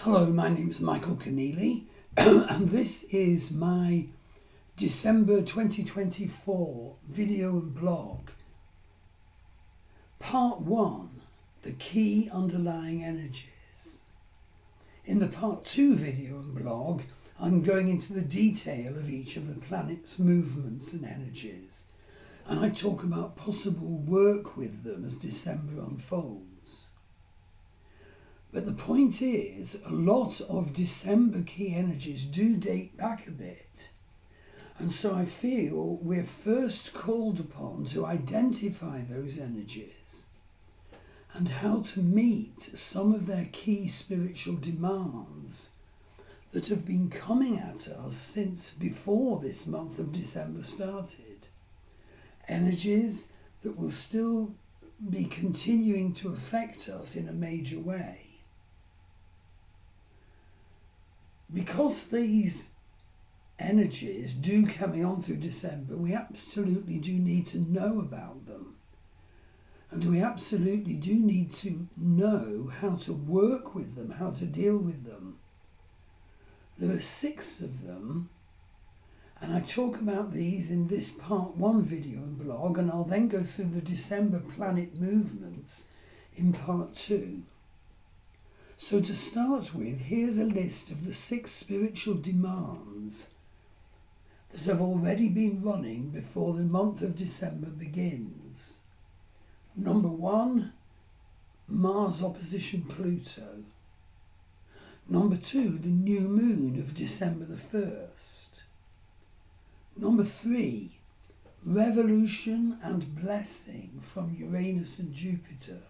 Hello, my name is Michael Conneely and this is my December 2024 video and blog. Part 1, the key underlying energies. In the Part 2 video and blog, I'm going into the detail of each of the planets' movements and energies, and I talk about possible work with them as December unfolds. But the point is, a lot of December key energies do date back a bit. And so I feel we're first called upon to identify those energies and how to meet some of their key spiritual demands that have been coming at us since before this month of December started. Energies that will still be continuing to affect us in a major way. Because these energies do carry on through December, we absolutely do need to know about them. And we absolutely do need to know how to work with them, how to deal with them. There are 6 of them, and I talk about these in this Part 1 video and blog, and I'll then go through the December planet movements in Part 2. So to start with, here's a list of the 6 spiritual demands that have already been running before the month of December begins. Number 1, Mars opposition Pluto. Number 2, the new moon of December the 1st. Number 3, revolution and blessing from Uranus and Jupiter.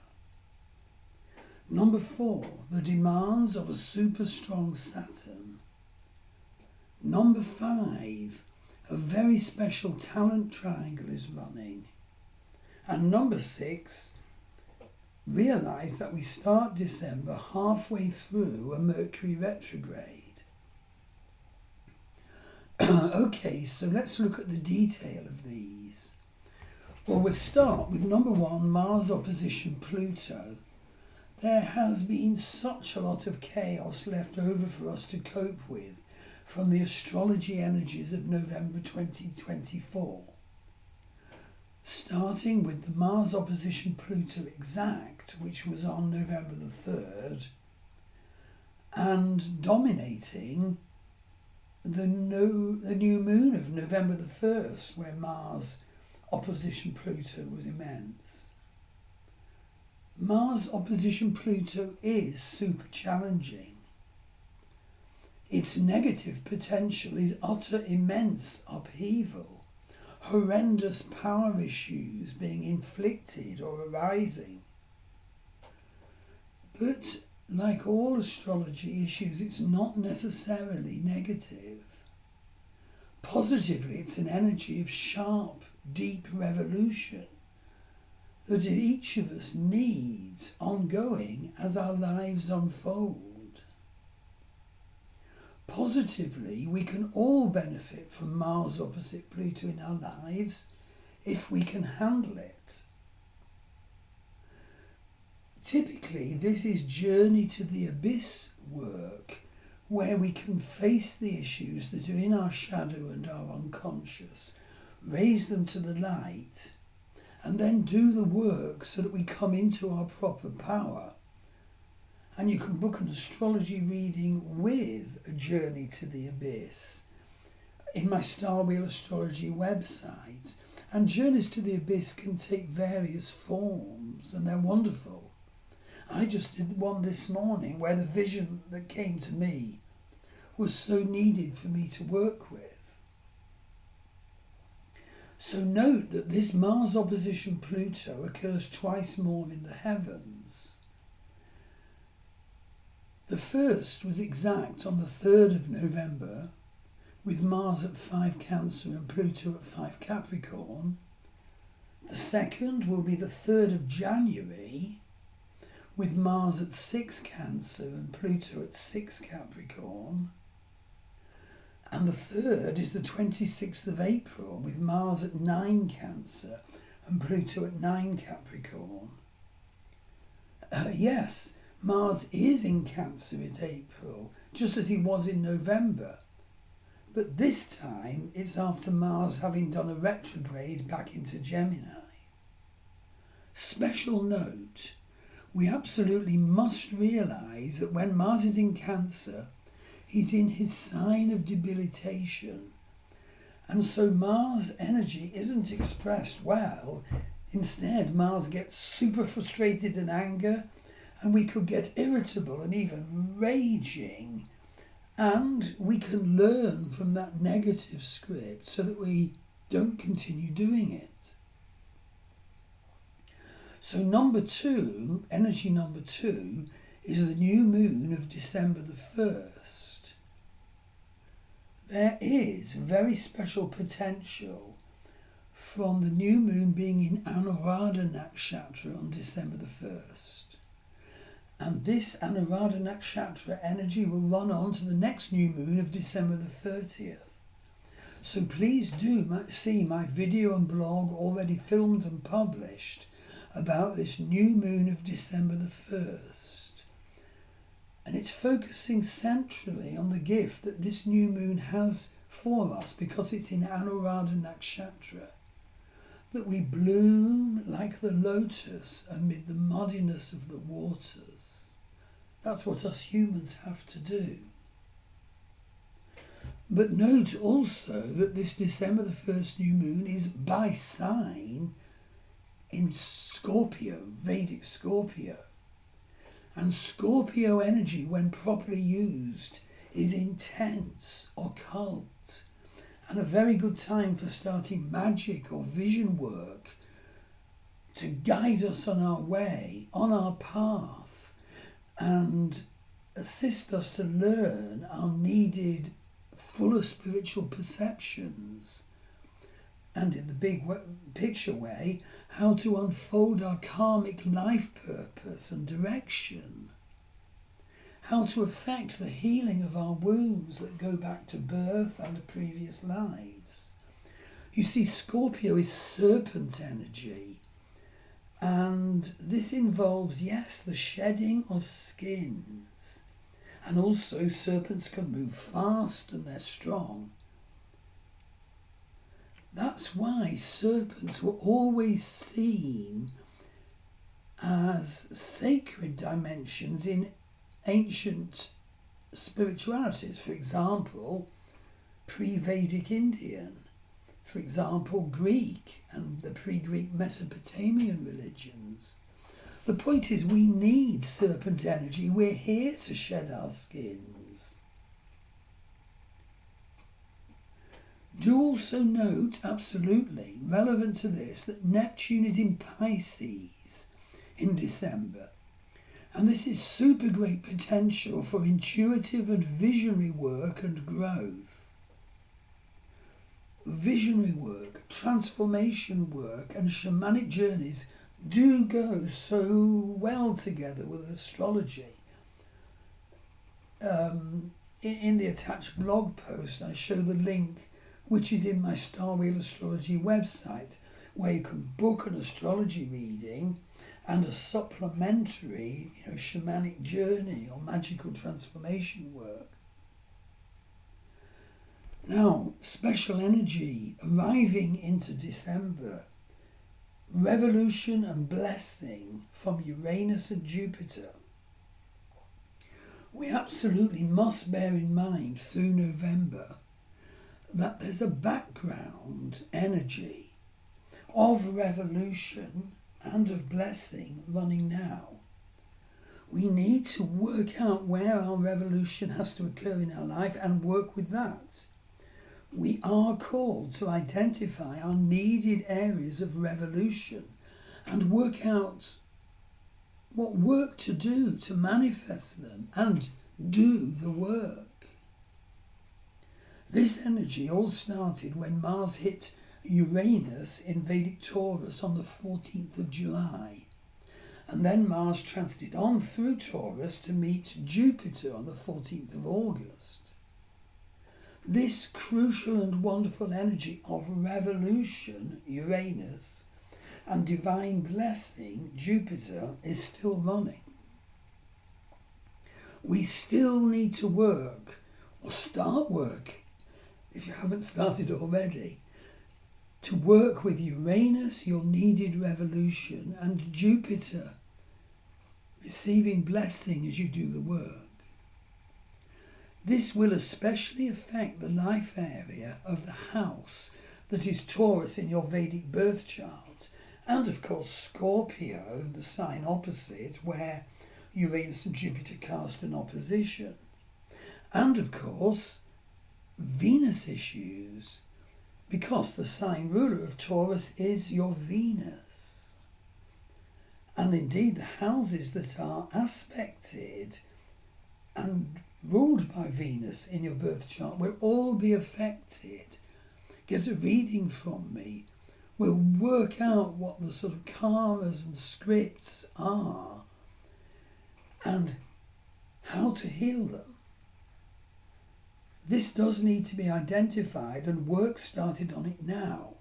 Number 4, the demands of a super strong Saturn. Number 5, a very special talent triangle is running. And number 6, realise that we start December halfway through a Mercury retrograde. Okay, so let's look at the detail of these. Well, we'll start with number 1, Mars opposition Pluto. There has been such a lot of chaos left over for us to cope with from the astrology energies of November 2024. Starting with the Mars opposition Pluto exact, which was on November the 3rd, and dominating the new moon of November the 1st, where Mars opposition Pluto was immense. Mars opposition Pluto is super challenging. Its negative potential is utter immense upheaval, horrendous power issues being inflicted or arising. But like all astrology issues, it's not necessarily negative. Positively, it's an energy of sharp, deep revolution that each of us needs ongoing as our lives unfold. Positively, we can all benefit from Mars opposite Pluto in our lives if we can handle it. Typically, this is journey to the abyss work, where we can face the issues that are in our shadow and our unconscious, raise them to the light, and then do the work so that we come into our proper power. And you can book an astrology reading with a journey to the abyss in my Star Wheel Astrology website. And journeys to the abyss can take various forms, and they're wonderful. I just did one this morning where the vision that came to me was so needed for me to work with. So note that this Mars opposition Pluto occurs twice more in the heavens. The first was exact on the 3rd of November, with Mars at 5 Cancer and Pluto at 5 Capricorn. The second will be the 3rd of January, with Mars at 6 Cancer and Pluto at 6 Capricorn. And the third is the 26th of April, with Mars at 9 Cancer and Pluto at 9 Capricorn. Yes, Mars is in Cancer in April, just as he was in November. But this time it's after Mars having done a retrograde back into Gemini. Special note, we absolutely must realise that when Mars is in Cancer, he's in his sign of debilitation. And so Mars energy isn't expressed well. Instead, Mars gets super frustrated and anger, and we could get irritable and even raging. And we can learn from that negative script so that we don't continue doing it. So energy number two, is the new moon of December the 1st. There is very special potential from the new moon being in Anuradha Nakshatra on December the 1st. And this Anuradha Nakshatra energy will run on to the next new moon of December the 30th. So please do see my video and blog already filmed and published about this new moon of December the 1st. And it's focusing centrally on the gift that this new moon has for us because it's in Anuradha Nakshatra. That we bloom like the lotus amid the muddiness of the waters. That's what us humans have to do. But note also that this December the 1st new moon is by sign in Scorpio, Vedic Scorpio. And Scorpio energy, when properly used, is intense, occult, and a very good time for starting magic or vision work to guide us on our way, on our path, and assist us to learn our needed fuller spiritual perceptions, and in the big picture way, how to unfold our karmic life purpose and direction, how to affect the healing of our wounds that go back to birth and the previous lives. You see, Scorpio is serpent energy, and this involves, yes, the shedding of skins, and also serpents can move fast and they're strong. That's why serpents were always seen as sacred dimensions in ancient spiritualities. For example, pre-Vedic Indian, for example, Greek and the pre-Greek Mesopotamian religions. The point is we need serpent energy. We're here to shed our skins. Do also note, absolutely, relevant to this, that Neptune is in Pisces in December. And this is super great potential for intuitive and visionary work and growth. Visionary work, transformation work, and shamanic journeys do go so well together with astrology. In the attached blog post, I show the link which is in my Star Wheel Astrology website, where you can book an astrology reading and a supplementary, shamanic journey or magical transformation work. Now, special energy arriving into December, revolution and blessing from Uranus and Jupiter. We absolutely must bear in mind through November that there's a background energy of revolution and of blessing running now. We need to work out where our revolution has to occur in our life and work with that. We are called to identify our needed areas of revolution and work out what work to do to manifest them and do the work. This energy all started when Mars hit Uranus in Vedic Taurus on the 14th of July. And then Mars transited on through Taurus to meet Jupiter on the 14th of August. This crucial and wonderful energy of revolution, Uranus, and divine blessing, Jupiter, is still running. we still need to work, or start work, if you haven't started already, to work with Uranus, your needed revolution, and Jupiter, receiving blessing as you do the work. This will especially affect the life area of the house that is Taurus in your Vedic birth chart, and of course Scorpio, the sign opposite, where Uranus and Jupiter cast an opposition. And of course Venus issues, because the sign ruler of Taurus is your Venus. And indeed the houses that are aspected and ruled by Venus in your birth chart will all be affected. Get a reading from me. We'll work out what the sort of karmas and scripts are and how to heal them. This does need to be identified and work started on it now.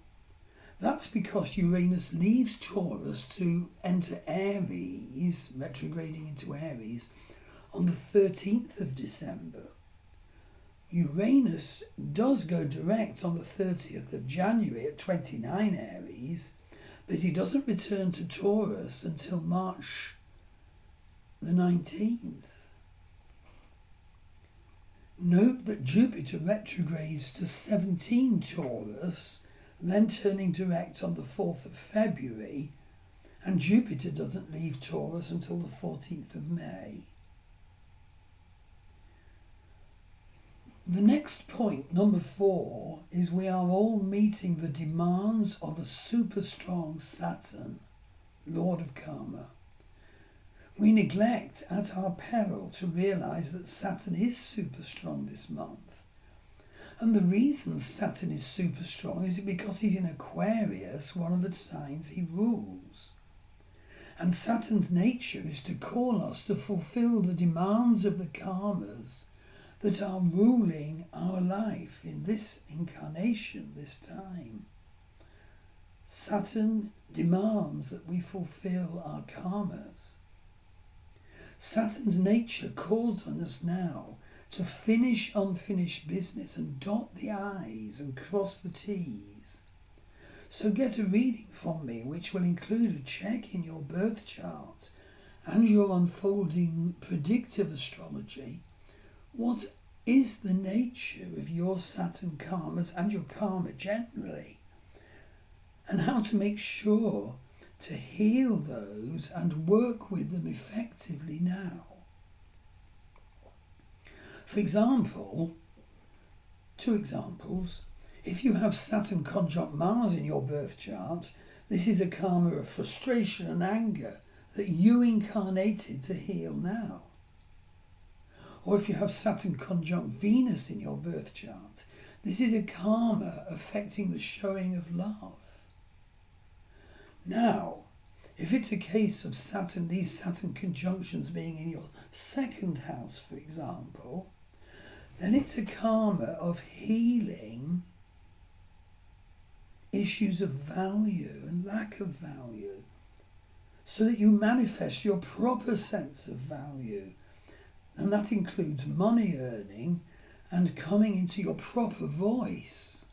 That's because Uranus leaves Taurus to enter Aries, retrograding into Aries, on the 13th of December. Uranus does go direct on the 30th of January at 29 Aries, but he doesn't return to Taurus until March the 19th. Note that Jupiter retrogrades to 17 Taurus, then turning direct on the 4th of February, and Jupiter doesn't leave Taurus until the 14th of May. The next point, number 4, is we are all meeting the demands of a super strong Saturn, Lord of Karma. We neglect at our peril to realise that Saturn is super strong this month. And the reason Saturn is super strong is because he's in Aquarius, one of the signs he rules. And Saturn's nature is to call us to fulfil the demands of the karmas that are ruling our life in this incarnation, this time. Saturn demands that we fulfill our karmas. Saturn's nature calls on us now to finish unfinished business and dot the I's and cross the T's. So get a reading from me which will include a check in your birth chart and your unfolding predictive astrology. What is the nature of your Saturn karmas and your karma generally? And how to make sure to heal those and work with them effectively now. For example, 2 examples. If you have Saturn conjunct Mars in your birth chart, this is a karma of frustration and anger that you incarnated to heal now. Or if you have Saturn conjunct Venus in your birth chart, this is a karma affecting the showing of love. Now, if it's a case of Saturn, these Saturn conjunctions being in your 2nd house, for example, then it's a karma of healing issues of value and lack of value, so that you manifest your proper sense of value. And that includes money earning and coming into your proper voice.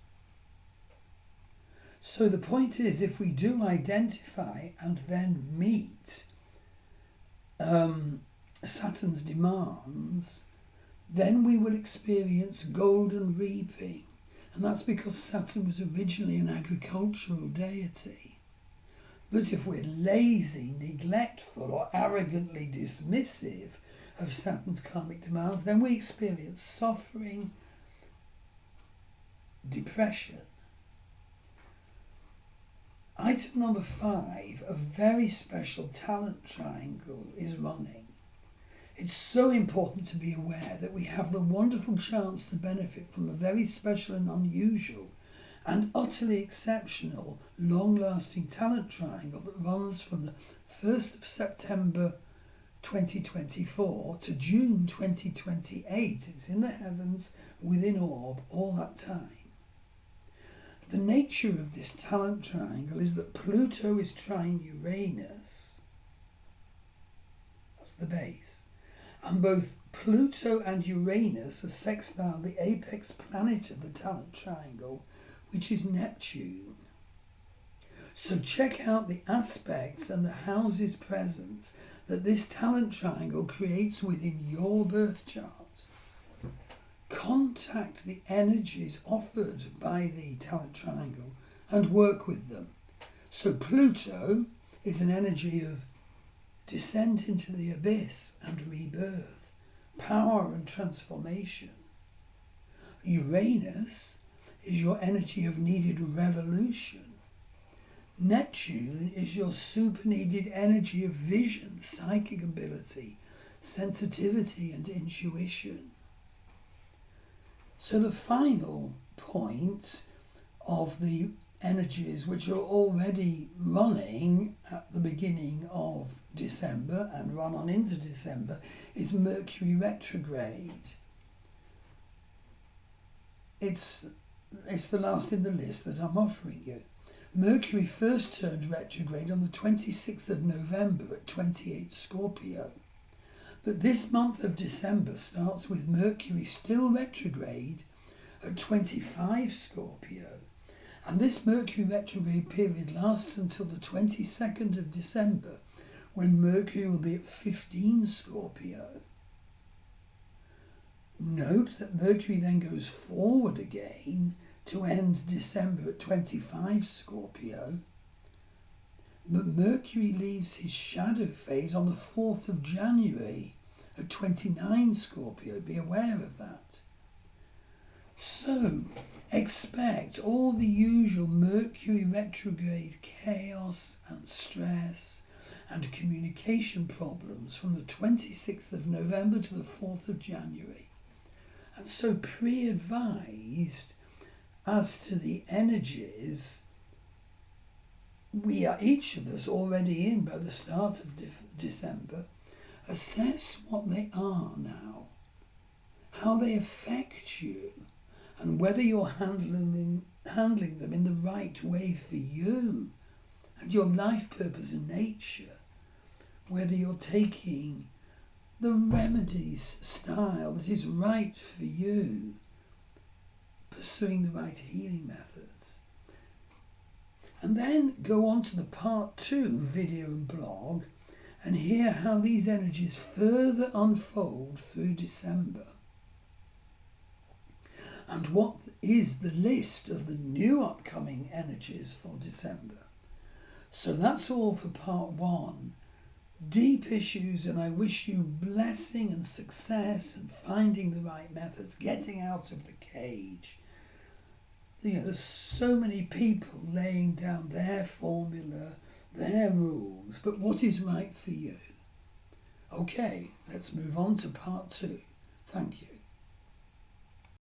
So the point is, if we do identify and then meet Saturn's demands, then we will experience golden reaping. And that's because Saturn was originally an agricultural deity. But if we're lazy, neglectful, or arrogantly dismissive of Saturn's karmic demands, then we experience suffering, depression. Item number 5, a very special talent triangle is running. It's so important to be aware that we have the wonderful chance to benefit from a very special and unusual and utterly exceptional long-lasting talent triangle that runs from the 1st of September 2024 to June 2028. It's in the heavens within orb all that time. The nature of this talent triangle is that Pluto is trine Uranus. That's the base. And both Pluto and Uranus are sextile the apex planet of the talent triangle, which is Neptune. So check out the aspects and the houses presence that this talent triangle creates within your birth chart. Contact the energies offered by the talent triangle and work with them. So Pluto is an energy of descent into the abyss and rebirth, power and transformation. Uranus is your energy of needed revolution. Neptune is your super needed energy of vision, psychic ability, sensitivity and intuition. So the final point of the energies which are already running at the beginning of December and run on into December is Mercury retrograde. It's the last in the list that I'm offering you. Mercury first turned retrograde on the 26th of November at 28 Scorpio. But this month of December starts with Mercury still retrograde at 25 Scorpio. And this Mercury retrograde period lasts until the 22nd of December, when Mercury will be at 15 Scorpio. Note that Mercury then goes forward again to end December at 25 Scorpio. But Mercury leaves his shadow phase on the 4th of January at 29 Scorpio. Be aware of that. So, expect all the usual Mercury retrograde chaos and stress and communication problems from the 26th of November to the 4th of January. And so pre-advised as to the energies we are each of us already in by the start of December. Assess what they are now, how they affect you, and whether you're handling them in the right way for you and your life purpose and nature, whether you're taking the remedies style that is right for you, pursuing the right healing methods. And then go on to the part 2 video and blog and hear how these energies further unfold through December. And what is the list of the new upcoming energies for December. So that's all for part 1. Deep issues, and I wish you blessing and success and finding the right methods, getting out of the cage. There's so many people laying down their formula, their rules, but what is right for you? Okay, let's move on to part 2. Thank you.